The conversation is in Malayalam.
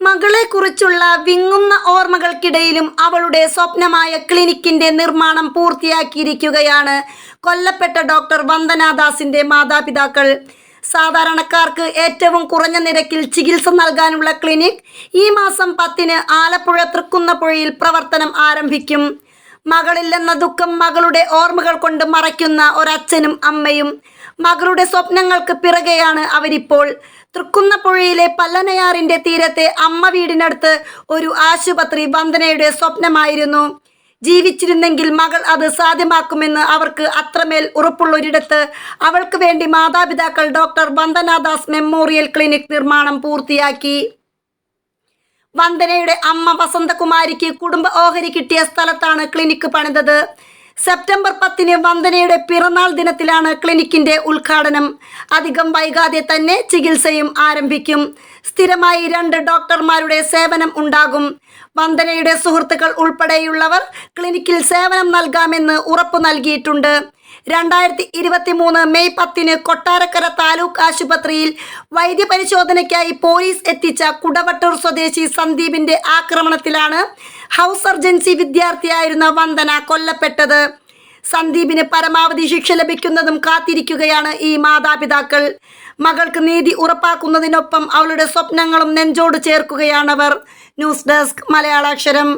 മകളെക്കുറിച്ചുള്ള വിങ്ങുന്ന ഓർമ്മകൾക്കിടയിലും അവളുടെ സ്വപ്നമായ ക്ലിനിക്കിന്റെ നിർമ്മാണം പൂർത്തിയാക്കിയിരിക്കുകയാണ് കൊല്ലപ്പെട്ട ഡോക്ടർ വന്ദനാദാസിന്റെ മാതാപിതാക്കൾ. സാധാരണക്കാർക്ക് ഏറ്റവും കുറഞ്ഞ നിരക്കിൽ ചികിത്സ നൽകാനുള്ള ക്ലിനിക് ഈ മാസം 10-ന് ആലപ്പുഴ തൃക്കുന്നപ്പുഴയിൽ പ്രവർത്തനം ആരംഭിക്കും. മകളില്ലെന്ന ദുഃഖം മകളുടെ ഓർമ്മകൾ കൊണ്ട് മറയ്ക്കുന്ന ഒരച്ഛനും അമ്മയും. മകളുടെ സ്വപ്നങ്ങൾക്ക് പിറകെയാണ് അവരിപ്പോൾ. തൃക്കുന്നപ്പുഴയിലെ പല്ലനയാറിന്റെ തീരത്തെ അമ്മ വീടിനടുത്ത് ഒരു ആശുപത്രി വന്ദനയുടെ സ്വപ്നമായിരുന്നു. ജീവിച്ചിരുന്നെങ്കിൽ മകൾ അത് സാധ്യമാക്കുമെന്ന് അവർക്ക് അത്രമേൽ ഉറപ്പുള്ളൊരിടത്ത് അവൾക്ക് വേണ്ടി മാതാപിതാക്കൾ ഡോക്ടർ വന്ദനാദാസ് മെമ്മോറിയൽ ക്ലിനിക് നിർമ്മാണം പൂർത്തിയാക്കി. വന്ദനയുടെ അമ്മ വസന്തകുമാരിക്ക് കുടുംബ ഓഹരി കിട്ടിയ സ്ഥലത്താണ് ക്ലിനിക്ക് പണിതത്. സെപ്റ്റംബർ 10-ന് വന്ദനയുടെ പിറന്നാൾ ദിനത്തിലാണ് ക്ലിനിക്കിന്റെ ഉദ്ഘാടനം. അധികം വൈകാതെ തന്നെ ചികിത്സയും ആരംഭിക്കും. സ്ഥിരമായി 2 ഡോക്ടർമാരുടെ സേവനം ഉണ്ടാകും. വന്ദനയുടെ സുഹൃത്തുക്കൾ ഉൾപ്പെടെയുള്ളവർ ക്ലിനിക്കിൽ സേവനം നൽകാമെന്ന് ഉറപ്പു നൽകിയിട്ടുണ്ട്. 2023 മെയ് 10-ന് കൊട്ടാരക്കര താലൂക്ക് ആശുപത്രിയിൽ വൈദ്യപരിശോധനയ്ക്കായി പോലീസ് എത്തിച്ച കുടവട്ടൂർ സ്വദേശി സന്ദീപിന്റെ ആക്രമണത്തിലാണ് ഹൗസ് സർജൻസി വിദ്യാർത്ഥിയായിരുന്ന വന്ദന കൊല്ലപ്പെട്ടത്. സന്ദീപിന് പരമാവധി ശിക്ഷ ലഭിക്കുന്നതും കാത്തിരിക്കുകയാണ് ഈ മാതാപിതാക്കൾ. മകൾക്ക് നീതി ഉറപ്പാക്കുന്നതിനൊപ്പം അവളുടെ സ്വപ്നങ്ങളും നെഞ്ചോട് ചേർക്കുകയാണവർ. News desk മലയാളാക്ഷരം.